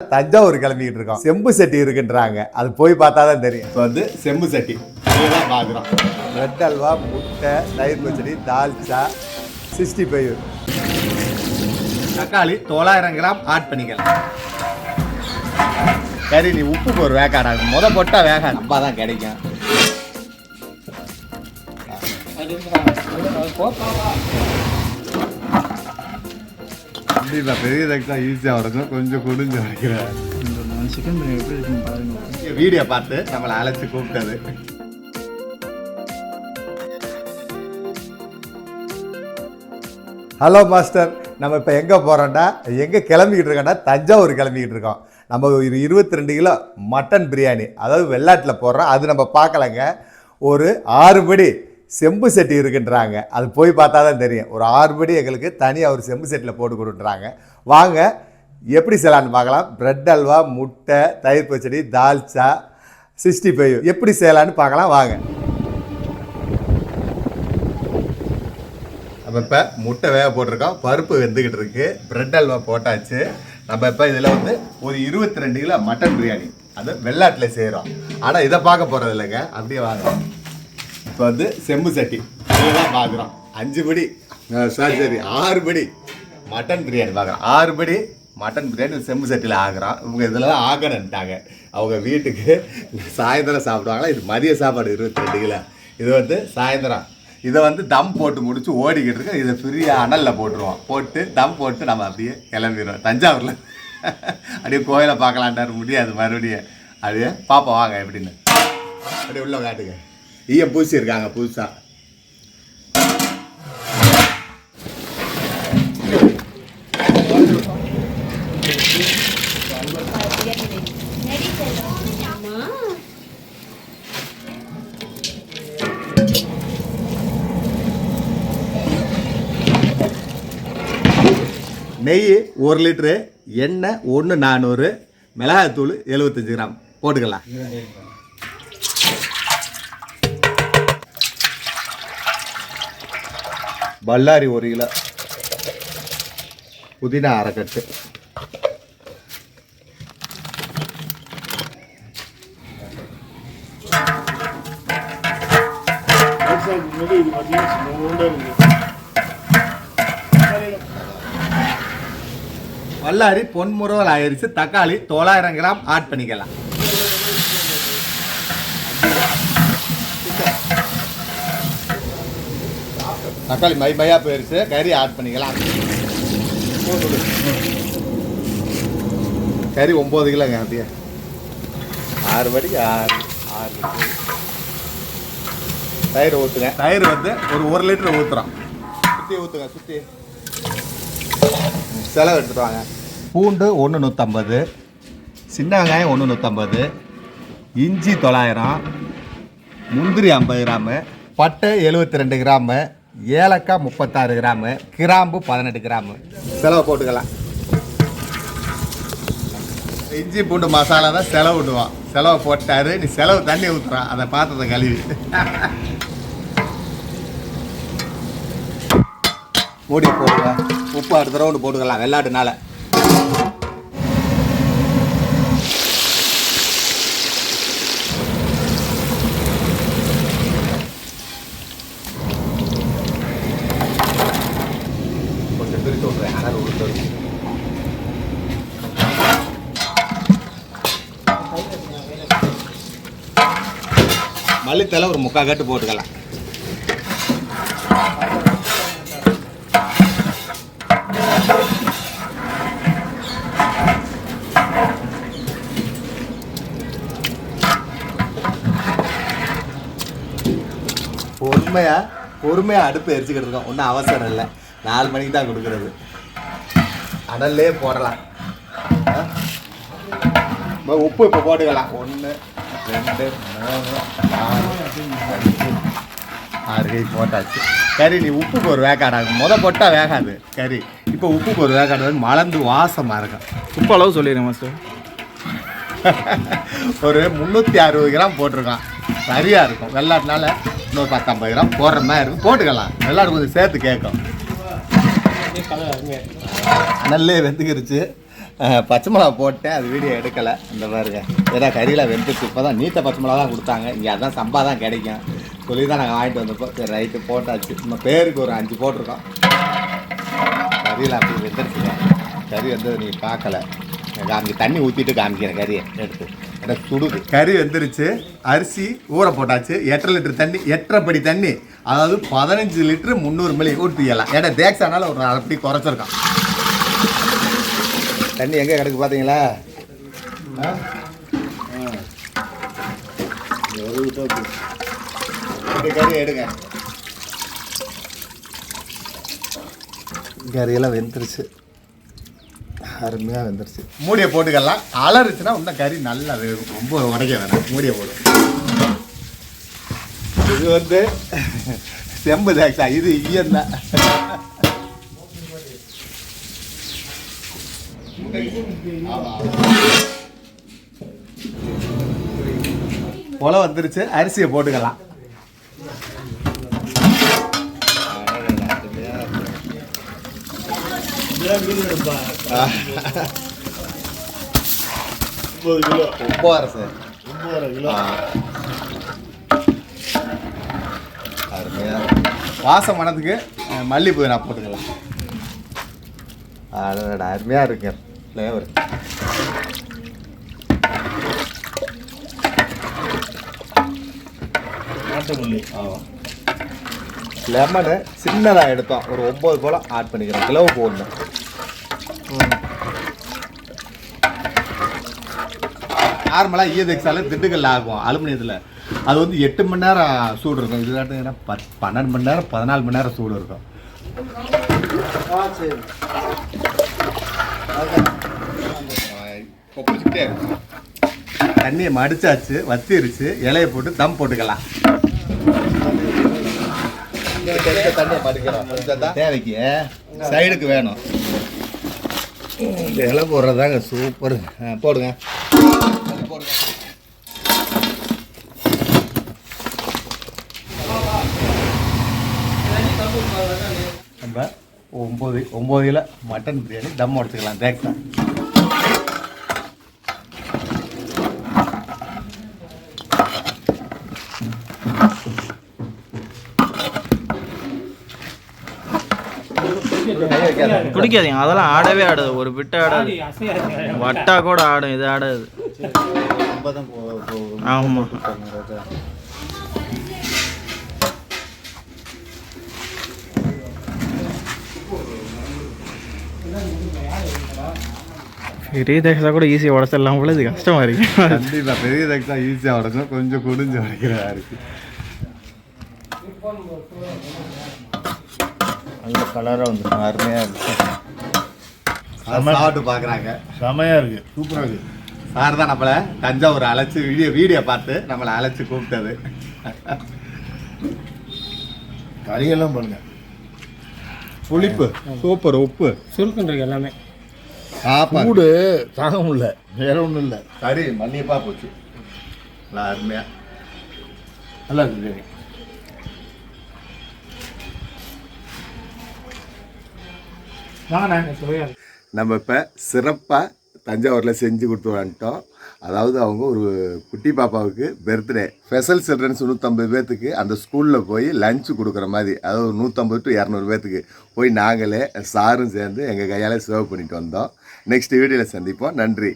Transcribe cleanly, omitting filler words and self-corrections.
தஞ்சாவூர் கிளம்பிக்கிட்டு இருக்கோம். செம்பு சட்டி இருக்குன்றாங்க, அது போய் பார்த்தா தான் தெரியும். இப்போ வந்து செம்பு சட்டி இதெல்லாம் பார்க்குறோம். பிரெட் அல்வா, முட்டை, தயிர் பச்சடி, தால்ச்சா, 65 தக்காளி 900 கிராம் ஆட் பண்ணிக்கலாம். சரி, நீ உப்பு போர் வேக்காடாகும், முத போட்டா வேக ரொம்ப தான் கிடைக்கும். பெரிய தான் ஈஸியாக இருக்கும், கொஞ்சம் குடிஞ்சு வைக்கிறேன். சிக்கன் பிரியாணி எப்படி இருக்குன்னு பாருங்க. வீடியோ பார்த்து நம்மளை அழைச்சி கூப்பிட்டது. ஹலோ மாஸ்டர், நம்ம இப்போ எங்கே போகிறோம்னா, எங்கே கிளம்பிக்கிட்டு இருக்கோம்னா தஞ்சாவூர் கிளம்பிக்கிட்டு இருக்கோம். நம்ம ஒரு 22 கிலோ மட்டன் பிரியாணி, அதாவது வெள்ளாட்டில் போடுறோம், அது நம்ம பார்க்கலங்க. ஒரு 6 படி செம்பு சட்டி இருக்குன்றாங்க, அது போய் பார்த்தா தான் தெரியும். ஒரு 6 படி எங்களுக்கு தனியாக ஒரு செம்பு செட்டில் போட்டு கொடுக்குறாங்க. வாங்க எப்படி செய்யலான்னு பார்க்கலாம். பிரெட் அல்வா, முட்டை, தயிர் பச்சடி, தால்ச்சா, 65 எப்படி செய்யலான்னு பார்க்கலாம் வாங்க. நம்ம இப்போ முட்டை வேக போட்டிருக்கோம், பருப்பு வெந்துக்கிட்டு இருக்கு, பிரெட் அல்வா போட்டாச்சு. நம்ம இப்போ இதில் வந்து ஒரு 22 கிலோ மட்டன் பிரியாணி, அது வெள்ளாட்டில் செய்கிறோம். ஆனால் இதை பார்க்க போகிறது இல்லைங்க, அப்படியே வாங்க. இப்போ வந்து செம்பு சட்டி இதெல்லாம் பார்க்குறோம். 5 படி சரி 6 படி மட்டன் பிரியாணி பார்க்குறோம். 6 படி மட்டன் பிரியாணி செம்பு சட்டியில் ஆகுறோம். இவங்க இதில் தான் ஆகணுன்ட்டாங்க. அவங்க வீட்டுக்கு சாயந்தரம் சாப்பிடுவாங்களா, இது மதிய சாப்பாடு 22 கிலோ. இது வந்து சாயந்தரம் இதை வந்து தம் போட்டு முடிச்சு ஓடிக்கிட்டு இருக்கு. இதை ஃப்ரீயாக அனலில் போட்டுருவோம், போட்டு தம் போட்டு நம்ம அப்படியே கிளம்பிடுவோம். தஞ்சாவூரில் அப்படியே கோயிலை பார்க்கலான்ட்டார், முடியாது மறுபடியும் அப்படியே பார்ப்போம் வாங்க எப்படின்னு. அப்படியே உள்ள காட்டுங்க. 𝗍𝗵𝗆𝗆 இருக்காங்க புதுசாக. நெய் 1 லிட்டரு, எண்ணெய் 1,400, மிளகாய்த்தூள் 75 கிராம் போட்டுக்கலாம். பல்லாரி 1 கிலோ, புதினா 1/2 கட்டு, பல்லாரி பொன்முறுவல் ஆயிடுச்சு. தக்காளி 900 கிராம் ஆட் பண்ணிக்கலாம். தக்காளி மையாக போயிடுச்சு, கறி ஆட் பண்ணிக்கலாம். கறி 9 கிலோங்க, அப்படியே 6 படி 6. தயிர் ஊற்றுங்க. தயிர் வந்து ஒரு 1 லிட்டர் ஊற்றுறோம். சுற்றி ஊற்றுங்க, சுற்றி செலவு எடுத்துட்டு வாங்க. பூண்டு 1,150, சின்ன வெங்காயம் 1,150, இஞ்சி 900, முந்திரி 50 கிராமு, பட்டை 72 கிராமு, ஏலக்காய் 36 கிராமு, கிராம்பு 18 கிராமு. செலவு போட்டுக்கலாம். இஞ்சி பூண்டு மசாலா தான் செலவு விடுவான். செலவு போட்டாரு, நீ செலவு தண்ணி ஊற்றுறான், அதை பாத்திரத்தை கழுவி மூடி போடுங்க. உப்பு அடுத்த ரவுண்டு போட்டுக்கலாம் வெள்ளாட்டுனால. கொஞ்சம் பிரித்து விட்றேன், ஆனால் உளுத்து மல்லித்தலை ஒரு 3/4 கட்டு போட்டுக்கலாம். பொறுமையாக அடுப்பு எரிச்சுக்கிட்டு இருக்கோம், ஒன்றும் அவசரம் இல்லை. 4 மணிக்கு தான் கொடுக்குறது. அனல்லே போடலாம். உப்பு இப்போ போட்டுக்கலாம். 1 2 3 4 5 6 கை போட்டாச்சு. கறி நீ உப்பு போர் வேக்காடாகும், முத போட்டால் வேகாது கறி. இப்போ உப்பு போர் வேக்காடாது, மலர்ந்து வாசமாக இருக்கும். உப்பு அளவு சொல்லிடுங்க மாஸ்டர். ஒரு 360 கிராம் போட்டிருக்கான், சரியாக இருக்கும். வெள்ளாட்டினால இன்னொரு 10-50 கிராம் போடுற மாதிரி இருக்கும், போட்டுக்கலாம். வெள்ளாடு கொஞ்சம் சேர்த்து கேட்கும். நல்லே வெந்துக்கிருச்சு. பச்சை மிளகா போட்டேன், அது வீடியோ எடுக்கலை. இந்த பாருங்க ஏன்னா கறியில் வெந்துச்சு. இப்போ தான் நீட்ட பச்சை மிளகா தான் கொடுத்தாங்க. இங்கே அதான் சம்பா தான் கிடைக்கும் சொல்லி தான் நாங்கள் வாங்கிட்டு வந்தப்போ சரி ரைட்டு போட்டாச்சு. நம்ம பேருக்கு ஒரு 5 போட்டிருக்கோம். கறியில் அப்படி வெந்துருச்சுங்க. கறி வந்து நீங்கள் பார்க்கல, தண்ணி ஊற்றிட்டு காமிக்கிறேன் கறியை எடுத்து. எனக்கு சுடுது. கறி வெந்துருச்சு. அரிசி ஊற போட்டாச்சு. 8.5 லிட்டர் தண்ணி, 8.5 படி தண்ணி, அதாவது 15 லிட்டரு 300 மில்லி ஊற்றிக்கலாம். ஏன்னா தேக்ஸானால ஒரு அப்படி குறைச்சிருக்கான். தண்ணி எங்கே கிடக்கு பார்த்தீங்களா? கறி எடுங்க. கறியெல்லாம் வெந்துருச்சு, அருமையாக வெந்துருச்சு. மூடியை போட்டுக்கலாம். அலறுச்சுன்னா இன்னும் கறி நல்லா வேகும். ரொம்ப உடைக்க வேணாம், மூடியை போடும். இது வந்து செம்பு தேக்ஸா, இது ஈயந்தான். போல வந்துருச்சு. அரிசியை போட்டுக்கலாம். வாசம் மணத்துக்கு மல்லிப்பூ நான் போட்டுக்கலாம். அருமையாக இருக்கு ஃப்ளேவர். லெமனு சின்னதாக எடுத்தோம், ஒரு 9 போல் ஆட் பண்ணிக்கிறோம். கிலோ போடணும். நார்மலாக ஈயதெக்ஸால திண்டுக்கல்ல ஆகும் அலுமினியத்தில். அது வந்து 8 மணி நேரம் சூடு இருக்கும். இது காட்டுங்கன்னா 12 மணி நேரம் 14 மணி நேரம் சூடு இருக்கும். தண்ணியை மடிச்சாச்சு, வத்திருச்சு. இலையை போட்டு தம் போட்டுக்கலாம். தண்ணியை மடிக்கலாம் தேவைக்கு, சைடுக்கு வேணும். இலை போடுறதாங்க சூப்பர். போடுங்க போடுங்க. நம்ம 9 கிலோ மட்டன் பிரியாணி தம் உடச்சிக்கலாம். தேக்ஸா பிடிக்காதீங்க, அதெல்லாம் ஆடவே ஆடாது. ஒரு பிட்டு ஆடாது, வட்டா கூட ஆடும், இது ஆடாது. ஆமாம், பெரிய தேக்ஸா கூட ஈஸியாக உடச்சிடலாம் போல. இது கஷ்டமாக இருக்கு. கண்டிப்பாக பெரிய தேக்ஸா ஈஸியாக உடச்சும், கொஞ்சம் குடிஞ்சு உடைக்கிறதா இருக்கு. நல்ல கலராக வந்து அருமையாக இருக்குது. சாப்பிட்டு பார்க்குறாங்க. செமையாக இருக்குது, சூப்பராக இருக்குது. சார் தான் நம்மளை தஞ்சாவூர் அழைச்சி வீடியோ பார்த்து நம்மளை அழைச்சி கூப்பிட்டது. கறியெல்லாம் பாருங்க, புளிப்பு சூப்பர், உப்பு சுருக்குன்றது எல்லாமே. சாப்பாடு தாங்க முடியல, வேற ஒன்றும் இல்லை. கறி மல்லியப்பாக போச்சு. நல்லா அருமையாக நல்லா இருக்குது. நம்ம இப்போ சிறப்பாக தஞ்சாவூரில் செஞ்சு கொடுத்து வந்துட்டோம். அதாவது அவங்க ஒரு குட்டி பாப்பாவுக்கு பர்த்டே ஸ்பெஷல் சில்ட்ரன்ஸ் 150 பேர்த்துக்கு அந்த ஸ்கூலில் போய் லஞ்சு கொடுக்குற மாதிரி, அதாவது 150 to 200 பேர்த்துக்கு போய் நாங்களே சாரும் சேர்ந்து எங்கள் கையால் சர்வ் பண்ணிட்டு வந்தோம். நெக்ஸ்ட் வீடியோவில் சந்திப்போம். நன்றி.